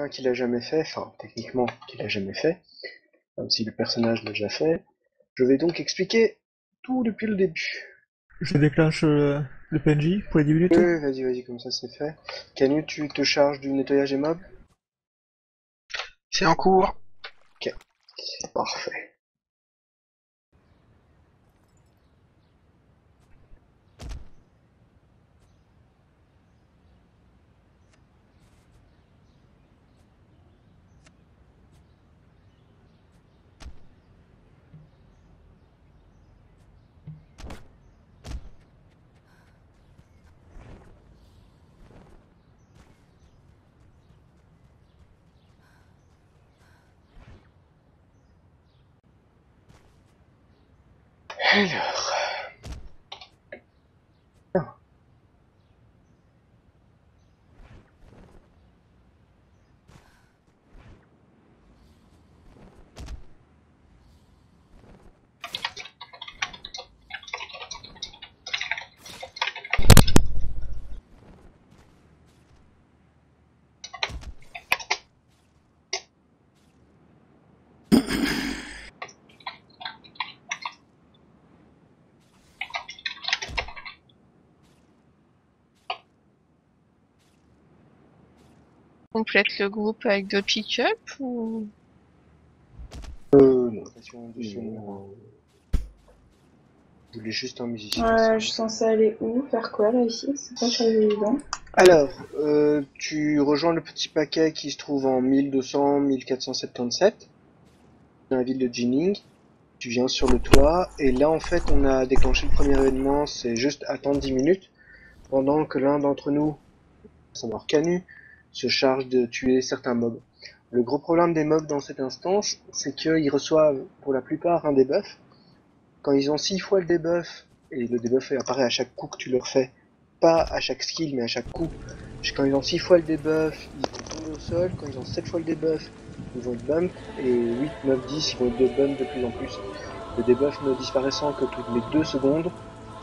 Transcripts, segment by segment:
quelqu'un qui l'a jamais fait, enfin techniquement qui l'a jamais fait, même si le personnage l'a déjà fait, je vais donc expliquer tout depuis le début. Je déclenche le PNJ pour les 10 minutes. Vas-y, comme ça c'est fait. Canu, tu te charges du nettoyage des mobs? C'est en cours. Ok, parfait. Alors... Ah. Complète le groupe avec d'autres pick-up ou... Non, question de son... Je voulais juste un musicien. Je suis censée aller où? Faire quoi là ici? C'est pas très évident. Alors, tu rejoins le petit paquet qui se trouve en 1200-1477, dans la ville de Jining. Tu viens sur le toit, et là en fait on a déclenché le premier événement, c'est juste attendre 10 minutes, pendant que l'un d'entre nous, à savoir Canu, se charge de tuer certains mobs. Le gros problème des mobs dans cette instance, c'est qu'ils reçoivent pour la plupart un debuff. Quand ils ont 6 fois le debuff, et le debuff apparaît à chaque coup que tu leur fais, pas à chaque skill mais à chaque coup. Quand ils ont 6 fois le debuff, ils vont tomber au sol, quand ils ont 7 fois le debuff, ils vont être bump, et 8, 9, 10, ils vont être de bump de plus en plus. Le debuff ne disparaissant que toutes les 2 secondes,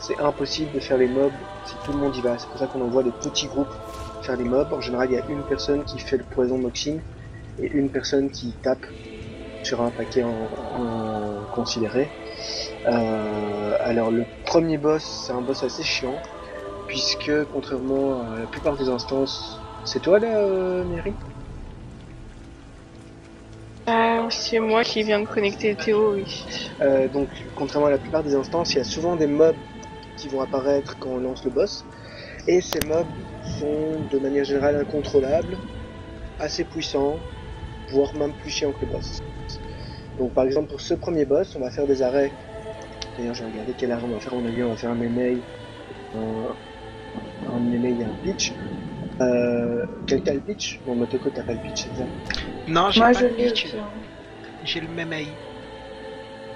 c'est impossible de faire les mobs si tout le monde y va. C'est pour ça qu'on envoie des petits groupes faire les mobs. En général, il y a une personne qui fait le poison moxing et une personne qui tape sur un paquet en considéré. Alors le premier boss, c'est un boss assez chiant, puisque contrairement à la plupart des instances... C'est toi là, Mary? c'est moi qui viens de connecter Théo, oui. Donc contrairement à la plupart des instances, il y a souvent des mobs qui vont apparaître quand on lance le boss, et ces mobs sont de manière générale incontrôlables, assez puissants, voire même plus chiants que le boss. Donc par exemple pour ce premier boss, on va faire des arrêts. D'ailleurs j'ai regardé quel arrêt on va faire, on va faire un melee, un melee et un pitch. Quelqu'un a le pitch? Bon, Motoko t'as pas le pitch, c'est ça? Non, j'ai Moi pas je le l'ai pitch. aussi. J'ai le même AI.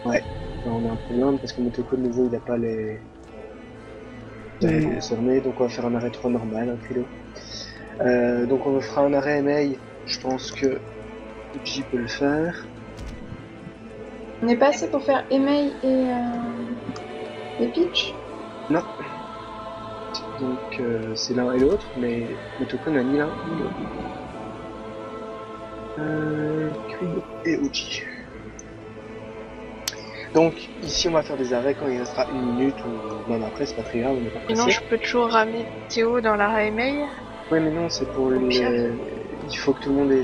Ouais. Alors, on a un problème parce que Motoko de nouveau il a pas les cernés, donc on va faire un arrêt 3 normal, un kilo. Donc on fera un arrêt MA, je pense que Uji peut le faire. On n'est pas assez pour faire email et pitch? Non. Donc c'est l'un et l'autre, mais Motoko n'a ni l'un ni l'autre. Krido et Uji. Donc ici on va faire des arrêts quand il restera 1 minute ou même après, c'est pas très grave, on n'est pas pressé. Sinon, je peux toujours ramener Théo dans l'arrêt email. Ouais mais non, c'est pour les... pire. Il faut que tout le monde ait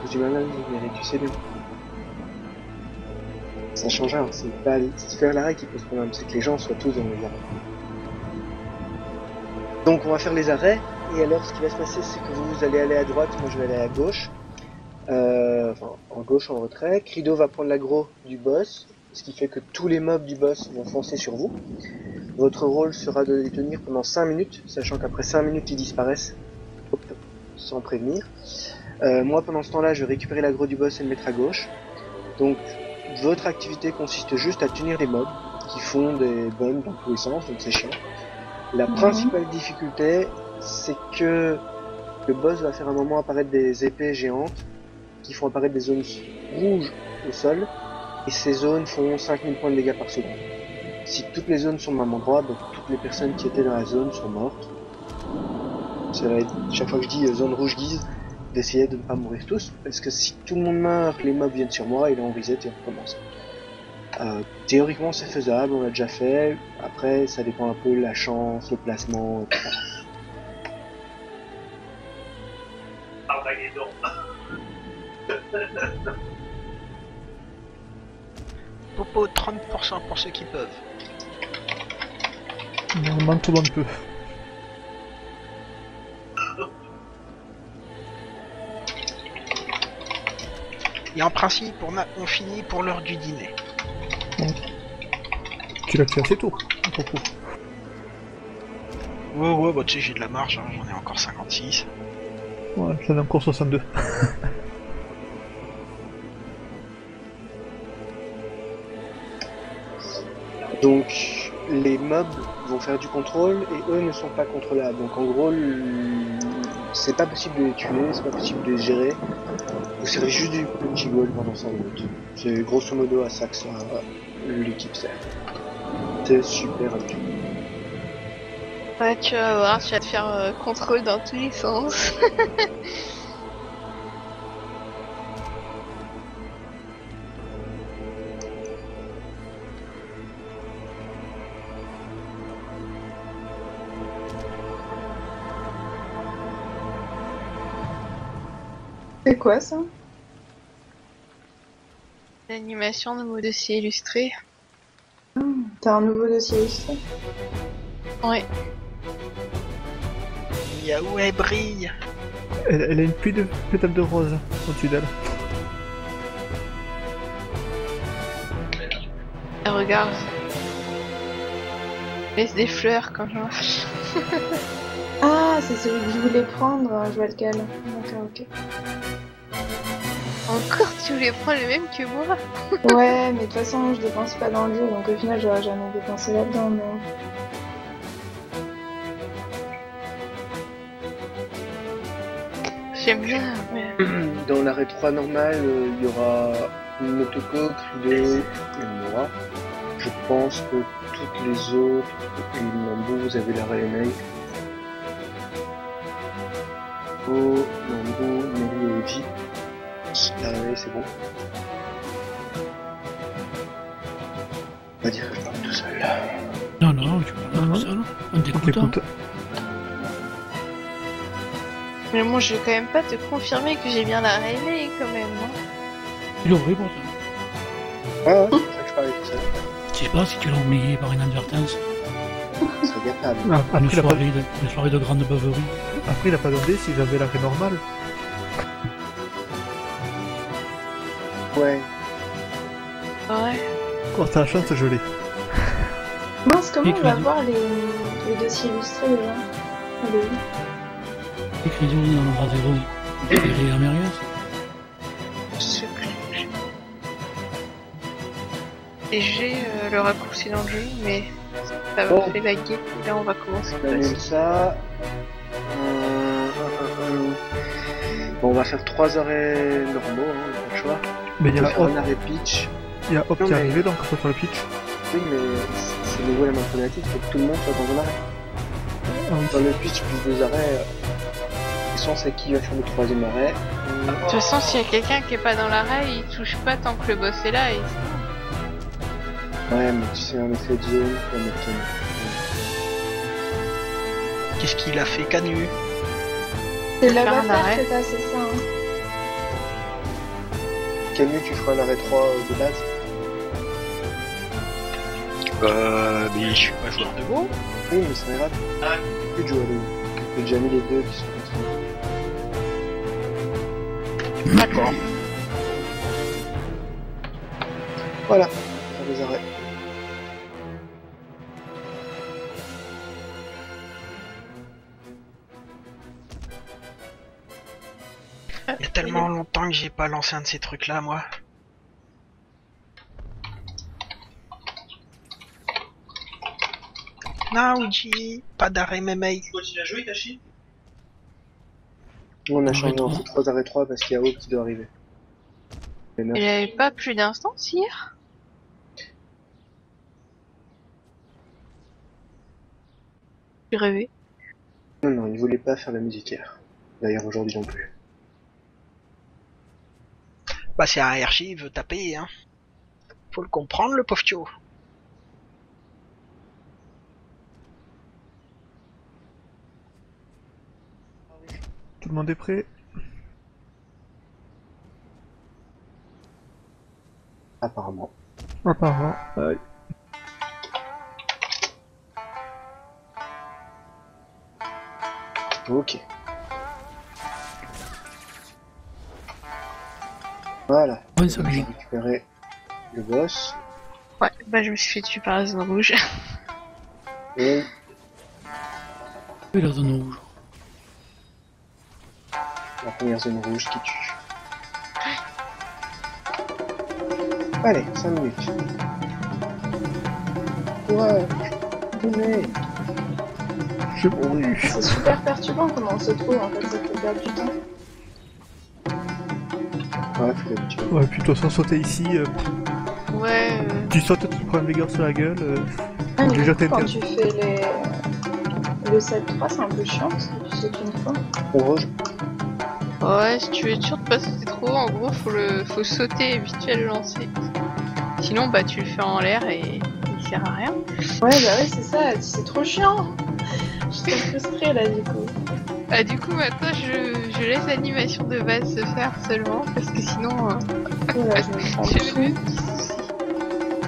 tous du malade, mais tu sais bien. Ça change rien, c'est pas faire l'arrêt qui pose problème, c'est que les gens soient tous dans les arrêts. Donc on va faire les arrêts, et alors ce qui va se passer c'est que vous allez aller à droite, moi je vais aller à gauche. Enfin, en gauche en retrait. Krido va prendre l'aggro du boss, ce qui fait que tous les mobs du boss vont foncer sur vous. Votre rôle sera de les tenir pendant 5 minutes, sachant qu'après 5 minutes ils disparaissent, sans prévenir. Moi pendant ce temps-là, je vais récupérer l'aggro du boss et le mettre à gauche. Donc votre activité consiste juste à tenir les mobs qui font des bombes dans tous les sens, donc c'est chiant. La principale difficulté, c'est que le boss va faire un moment apparaître des épées géantes qui font apparaître des zones rouges au sol, et ces zones font 5000 points de dégâts par seconde. Si toutes les zones sont au même endroit, donc toutes les personnes qui étaient dans la zone sont mortes. Ça va être, chaque fois que je dis zone rouge guise, d'essayer de ne pas mourir tous, parce que si tout le monde meurt, les mobs viennent sur moi, et là on reset et on recommence. Théoriquement c'est faisable, on l'a déjà fait, après ça dépend un peu de la chance, le placement, etc. Popo, 30% pour ceux qui peuvent. Normalement tout le monde peut. Et en principe, on finit pour l'heure du dîner. Tu l'as fait assez tôt, pour coup. Ouais, bah tu sais, j'ai de la marge, hein, j'en ai encore 56. Ouais, j'en ai encore 62. Donc les mobs vont faire du contrôle et eux ne sont pas contrôlables. Donc en gros, c'est pas possible de les tuer, c'est pas possible de les gérer. Vous servez juste du punching wall pendant 5 minutes. C'est grosso modo à ça que l'équipe sert. C'est super utile. Ouais, tu vas voir, tu vas te faire contrôle dans tous les sens. C'est quoi ça? L'animation de mon dossier illustré. T'as un nouveau dossier illustré? Ouais. Miaou, elle brille. Elle a une pluie de pétales de rose au-dessus d'elle. Et regarde. Laisse des fleurs quand je marche. Ah, c'est celui que je voulais prendre, je vois lequel. D'accord, ok. Encore, tu voulais prendre le même que moi? Ouais, mais de toute façon, je dépense pas dans le jeu, donc au final, j'aurais jamais dépensé là-dedans, mais... J'aime bien, mais... Dans l'arrêt 3 normal, il y aura une autocoque, Ludo et moi. Je pense que toutes les autres, et Mambo, vous avez l'arrêt mail. Oh, Mambo, Nelly et Evie. L'arrêt, c'est bon. On va dire que je parle tout seul. Non, tu parles tout seul. On t'écoute. Hein. Mais moi, je vais quand même pas te confirmer que j'ai bien la Rayleigh quand même, hein. Tu l'as oublié pour ça. Ah ouais, c'est ça que je parlais tout seul. Je sais pas si tu l'as oublié par inadvertance. C'est capable. Ah, Une après, soirée de grande beuverie. après, il a pas demandé si j'avais l'arrêt normal. Ouais. Ouais. Quand t'as la chance, je l'ai. Mince, comment Et on tu va l'as dit. voir les dossiers illustrés, là? Allez. Écrit dans le bras zéro. Et Amérias. Je sais plus. Et j'ai le raccourci dans le jeu, mais ça Bon. m'a fait laguer. Et là, on va commencer. On annule ça. Bon, on va faire 3 arrêts normaux, hein, on n'a pas le choix. Mais il y On a va faire Hop, un arrêt pitch. il y a Hop Non, qui est mais- arrivé, donc on peut faire le pitch. Oui, mais c'est nouveau la même problématique, faut que tout le monde soit dans un arrêt. Ah oui. Dans le pitch plus 2 arrêts, question c'est qui va faire le 3ème arrêt. De toute façon, s'il y a quelqu'un qui est pas dans l'arrêt, il touche pas tant que le boss est là. Et... Ouais, mais tu sais, un effet de zone, faut mettre Canu. Qu'est-ce qu'il a fait, Canu? C'est Faire un l'avatar arrêt. que t'as, c'est ça, hein? Canu, tu feras l'arrêt 3 de base. Mais je suis pas joueur de Go. Oui, mais c'est pas grave. Plus de joueurs de J'ai déjà mis les deux qui sont ensemble. D'accord. Voilà, faire les arrêts. Il y a tellement longtemps que j'ai pas lancé un de ces trucs-là, moi. Naoji, pas d'arrêt MMA. Tu continues à jouer, Itachi? On a Arrêt changé en 3. 3 arrêts 3 parce qu'il y a Hope qui doit arriver. Et neuf. Il avait pas plus d'instances hier? J'ai rêvé. Non, il voulait pas faire la musique hier. D'ailleurs, aujourd'hui non plus. Bah c'est un Hershey, il veut taper, hein. Faut le comprendre, le pauvre Tio. Tout le monde est prêt? Apparemment. Apparemment. Ouais. Ok. Voilà. Ouais, ça J'ai vient. récupéré le boss. Ouais, bah je me suis fait tuer par la zone rouge. Et Oui, la zone rouge. la première zone rouge qui tue. Allez, 5 minutes. Ouais, venez. J'ai mouru. C'est super perturbant comment on se trouve en fait, ça fait perdre du temps. Ouais, faut l'habitude. Ouais, puis de toute façon, sauter ici, Ouais, tu sautes, tu prends un dégât sur la gueule. Ah, mais Déjà, du coup, quand t'as tu fais le 7-3, c'est un peu chiant parce que tu sautes une fois. Rouge. ouais, si tu veux être sûr de pas sauter trop, en gros, faut sauter et vite fait le lancer. Sinon, bah tu le fais en l'air et il sert à rien. Ouais, bah ouais, c'est ça, c'est trop chiant. Je suis frustrée là du coup. Ah, du coup, maintenant, je laisse l'animation de base se faire seulement parce que sinon, Voilà, je me prends j'ai le dessus. même petit souci.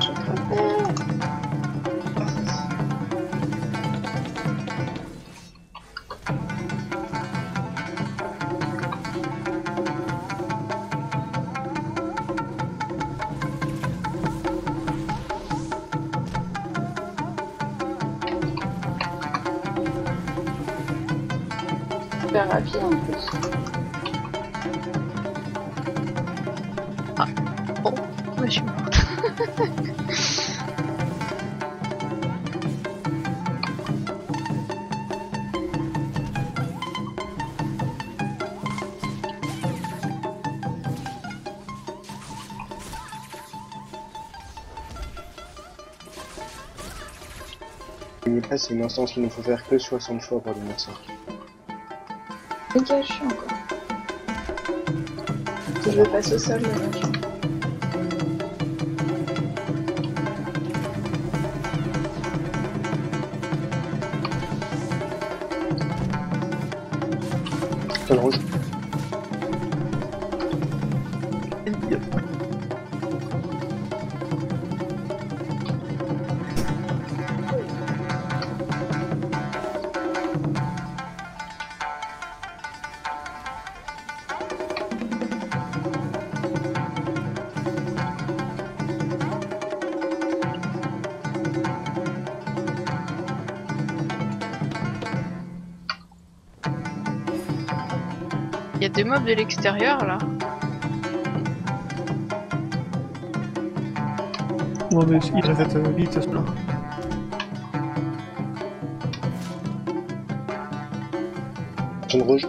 Je préfère. Super rapide en plus. Ouais, je suis morte. Là, c'est une instance qu'il ne faut faire que 60 fois pour le mettre 5. Méga chiant quoi. Si je le passe au sol, le mec. Zone rouge. Il y a deux mobs de l'extérieur là. Ouais, mais il répète vite, ce là. Zone rouge.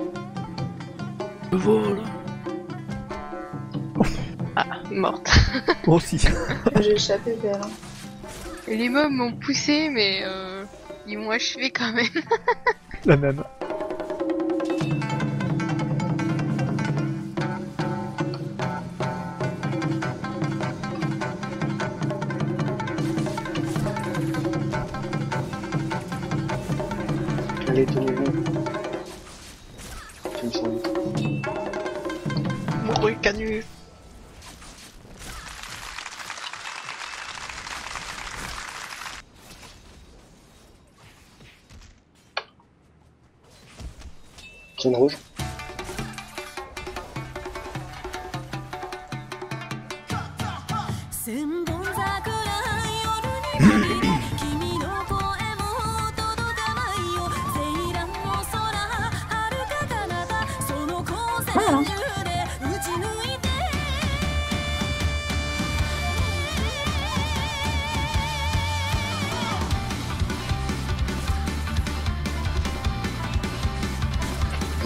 Le vol. Morte. Moi aussi. J'ai échappé vers. Les mobs m'ont poussé, mais ils m'ont achevé quand même. La même. Allez, tenez-vous. Tu me sens vite. Mouru, canu. Zone rouge.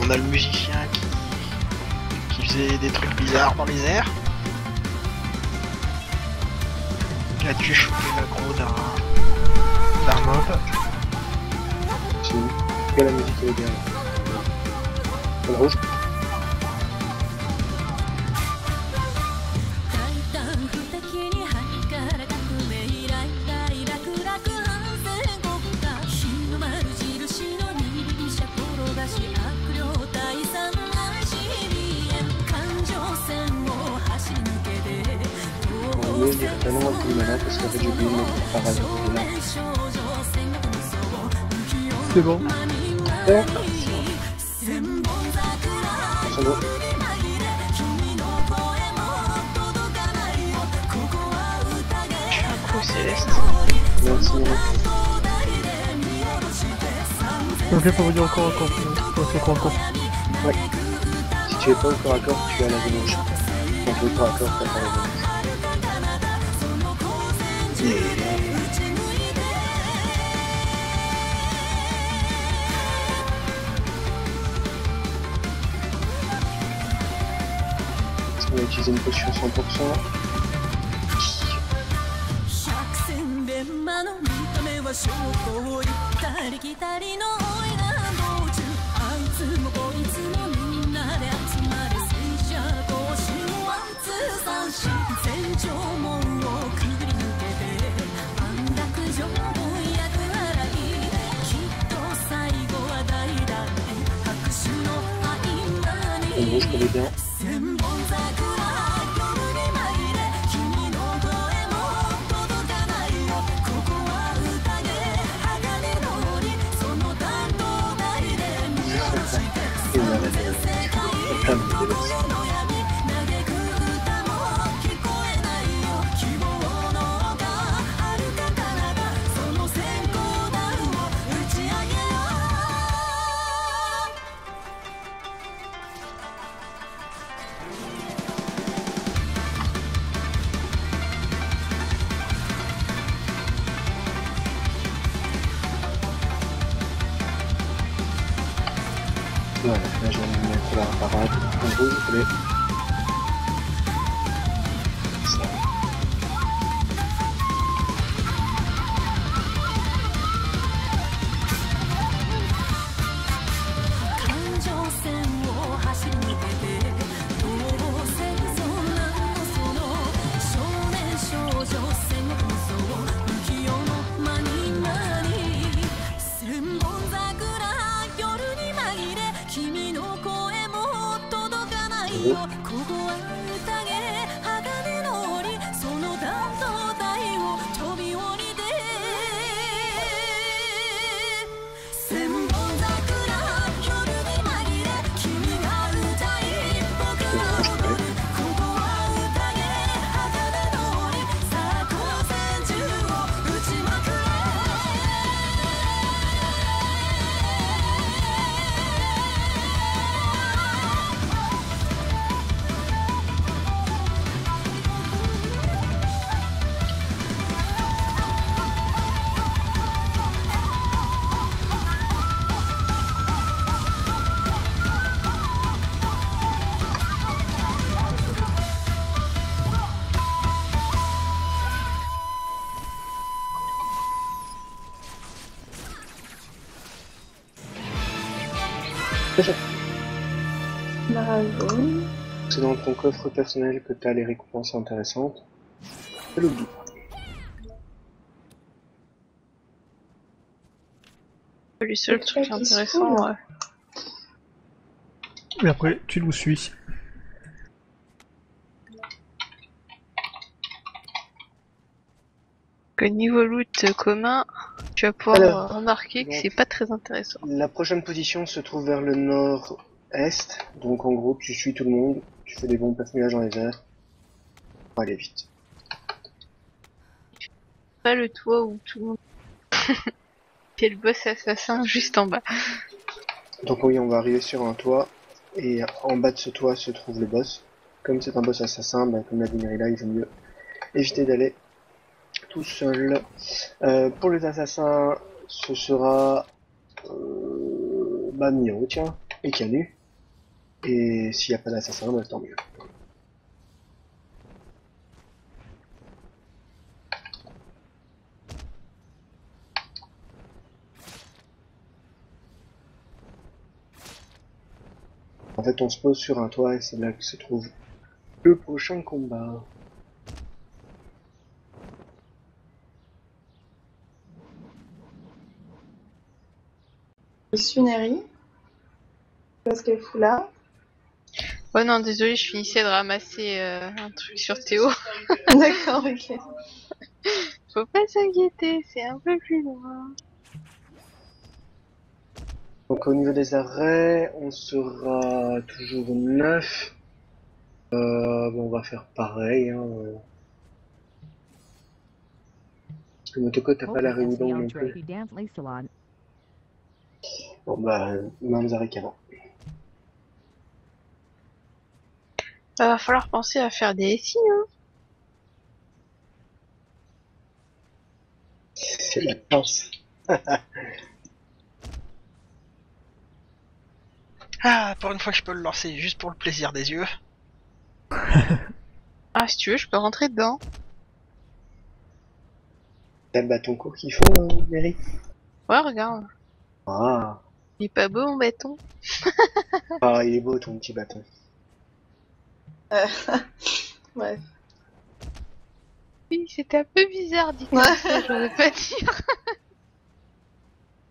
On a le musicien qui faisait des trucs bizarres dans les airs. Il a dû choper l'aggro d'un mob. C'est où? Quelle la musique est derrière? Zone rouge. mieux, je dirais pas non à coup de mana parce qu'en fait j'ai oublié de mettre parade de là. C'est bon. Ouais. C'est bon. Je fais un coup céleste. Merci. Donc là, faut venir encore à corps. Faut faire encore à corps. Ouais. Si tu es pas au corps à corps, tu as la démanche. Donc au corps à corps, t'as pas la démanche. On va utiliser une potion 100%. 百戦錬磨の見た目は証拠を言ったり来たりのおいら道中あいつもこいつもみんなで集まる戦車同士ワンツー三四戦場門をくぐり抜けて安楽城も役払いきっと最後は大団円拍手の合間に En gros, je connais bien. 千本桜夜に紛れ君の声も届かないよここは宴鋼通りその担当台で見下ろしてその全世界心の闇嘆く歌も聞こえないよ希望の丘遥か彼方その閃光弾を打ち上げよVoilà, là je vais me mettre la parade. En gros, vous voulez. Ça. 環状線を走り抜けてどうせそんなのその少年少女戦国無双浮世の間に間に千本桜夜に紛れ君の声も届かないよここは宴鋼の檻その担当台を飛び降りて千本桜夜に紛れ君が歌い僕が踊るここは宴鋼の檻さあ光線銃を撃ちまくれBravo. C'est dans ton coffre personnel que tu as les récompenses intéressantes. Je l'oublie. Le seul Le truc truc qui se intéressant, fout, ouais. Et après, tu nous suis. Que niveau loot commun, tu vas pouvoir Alors, remarquer que donc- c'est pas très intéressant. La prochaine position se trouve vers le nord-est. Donc en gros, tu suis tout le monde. Tu fais des bons patrouillages dans les airs. Pour aller vite. Pas le toit où tout le monde. C'est le boss assassin juste en bas. Donc oui, on va arriver sur un toit. Et en bas de ce toit se trouve le boss. Comme c'est un boss assassin, bah, comme l'a dit Nerila, il vaut mieux éviter d'aller tout seul. Pour les assassins, ce sera Miro, tiens, et Canu. Et s'il n'y a pas d'assassin, bah, tant mieux. En fait, on se pose sur un toit et c'est là que se trouve le prochain combat. Je suis Neri. Parce qu'elle fout là. Oh non, désolé, je finissais de ramasser un truc sur Théo. D'accord, ok. Faut pas s'inquiéter, c'est un peu plus loin. Donc au niveau des arrêts, on sera toujours 9. Bon, on va faire pareil. Hein. Parce que Motoko, t'as pas la réunion non plus. Bon bah, mêmes arrêts qu'avant. Va falloir penser à faire des SI, hein. C'est la chance. Ah, pour une fois que je peux le lancer juste pour le plaisir des yeux. Ah, si tu veux, je peux rentrer dedans. T'as le bâton court qu'il faut, Mary? Ouais, regarde. Ah. Il est pas beau, mon bâton? Ah, il est beau ton petit bâton. Bref. Oui, c'était un peu bizarre, dit Ouais. ça, je veux pas dire.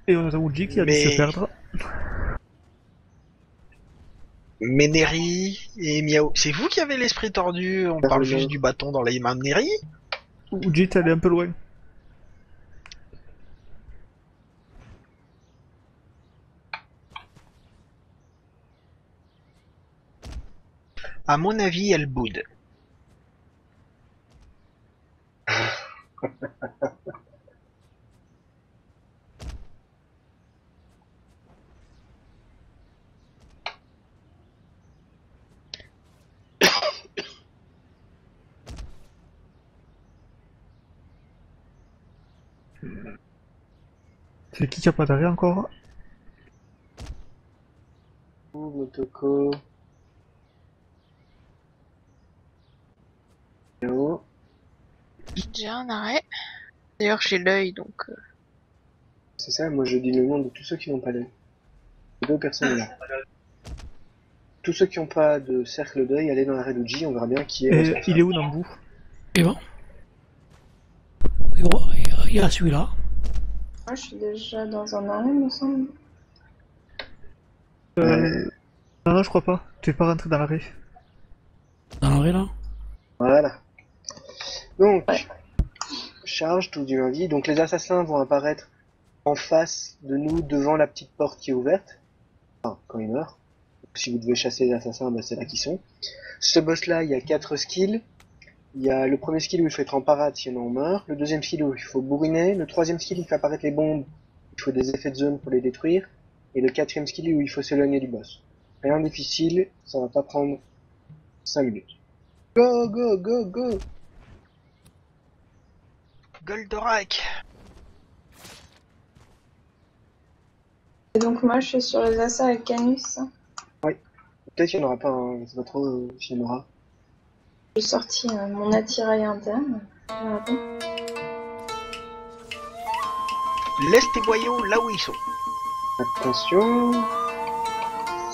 Et on a Uji qui a dû Mais- se perdre. Méneri et Miao. C'est vous qui avez l'esprit tordu, on parle juste du bâton dans les mains de Neri. Uji, t'es allé un peu loin. À mon avis, elle boude. C'est qui a pas d'arrêt encore? Motoko. Miao. J'ai déjà un arrêt. D'ailleurs, j'ai l'œil, donc... C'est ça, moi je dis le nom de tous ceux qui n'ont pas d'œil. 2 personnes là. Tous ceux qui n'ont pas de cercle d'œil, allez dans l'arrêt d'Uji, on verra bien qui est Et responsable. il est où Nambu? Et bon. Il y a celui-là. Moi, je suis déjà dans un arrêt, me semble. Non, je crois pas. Tu es pas rentré dans l'arrêt. Dans l'arrêt là. Voilà. Donc, charge tout du lundi. Donc les assassins vont apparaître en face de nous, devant la petite porte qui est ouverte. Enfin, quand ils meurent. Donc, si vous devez chasser les assassins, bah, c'est là qu'ils sont. Ce boss-là, il y a 4 skills. Il y a le premier skill où il faut être en parade si on meurt. Le deuxième skill où il faut bourriner. Le troisième skill, il fait apparaître les bombes. Il faut des effets de zone pour les détruire. Et le quatrième skill où il faut s'éloigner du boss. Rien de difficile, ça va pas prendre 5 minutes. Go, go, go, go! Goldorak. Et donc, moi, je suis sur les assassins avec Canus. Peut-être qu'il n'y en aura pas, hein. Je sais pas trop s'il y en aura. J'ai sorti mon attirail interne. Voilà. Laisse tes boyaux là où ils sont. Attention,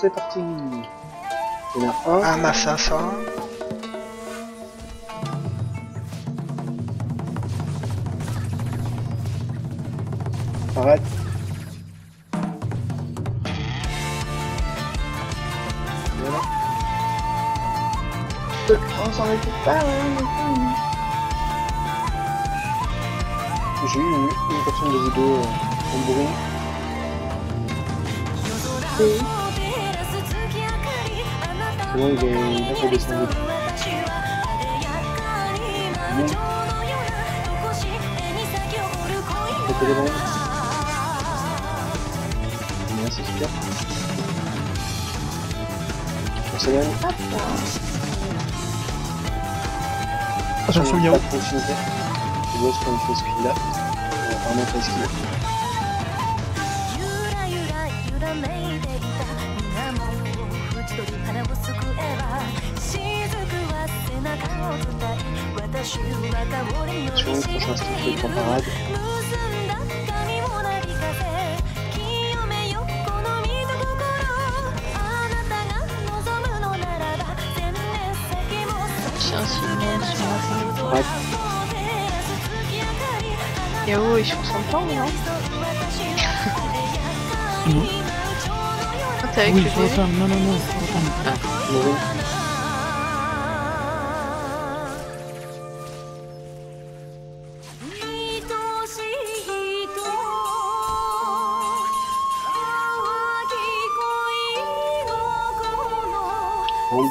c'est parti. Il y en a un. Un assassin. Parade. Voilà. On s'en occupe pas, ouais, du coup. J'ai eu une personne de vous deux en bruit. Oui. C'est bon, il est redescendu. Bon. Mettez les bombes. Ouais, c'est super. On s'éloigne. Hop là. Attention, Pas Miao. de proximité. Tu dois se prendre une fausse skill là. On va vraiment pas skill. Attention, le prochain skill, faut être en parade. J'ai un signal sur la Parade. Yao, ils sont sans temps, non? Non. Ah, t'es avec Oui, le il faut bébé? faire. Non, non, non. Faut Mauvais. Bon.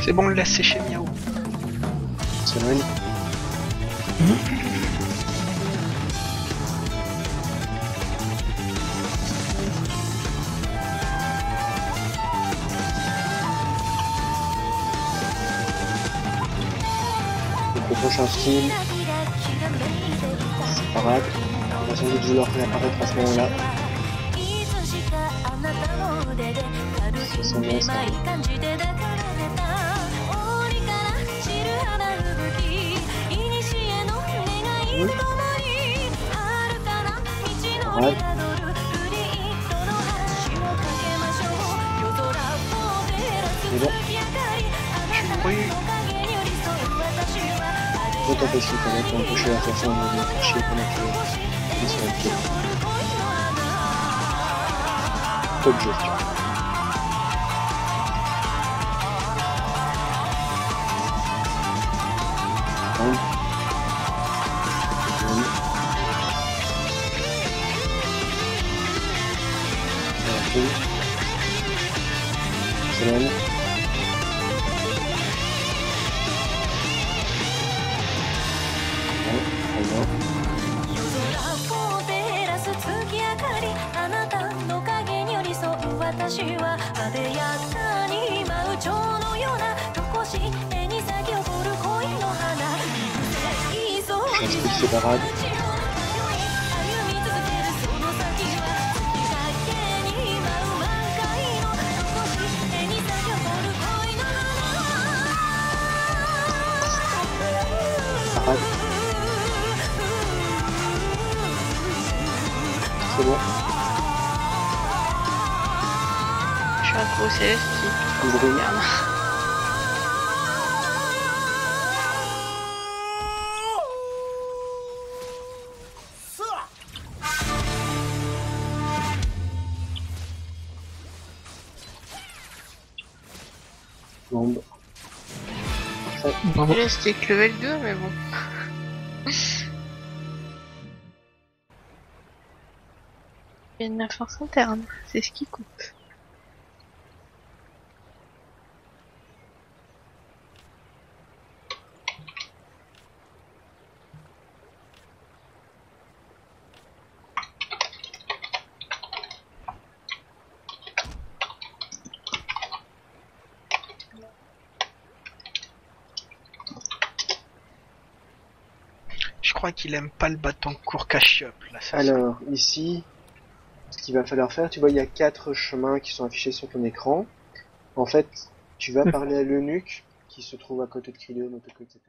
C'est bon, le laisse sécher Miao. Semaine. Donc le prochain style, c'est parade. On va sans doute vouloir réapparaître à ce moment-là. 70. Parade. C'est bon. Toi t'as fait ce qu'on a empêché la façon de me faire chier pendant que sur le pied. Top gestion. Bon. Bon. Semaine. C'est parade. Parade. C'est bon. Je suis un gros céleste qui Bruit. regarde. Bombe. Parfait. Bravo. Là c'était que level 2 mais bon. Il y a de la force interne, c'est ce qui compte. Je crois qu'il aime pas le bâton court Cassiope, là, ça. Alors, ici, ce qu'il va falloir faire, tu vois, il y a 4 chemins qui sont affichés sur ton écran. En fait, tu vas parler à l'eunuque qui se trouve à côté de Crileo, Motoko, etc.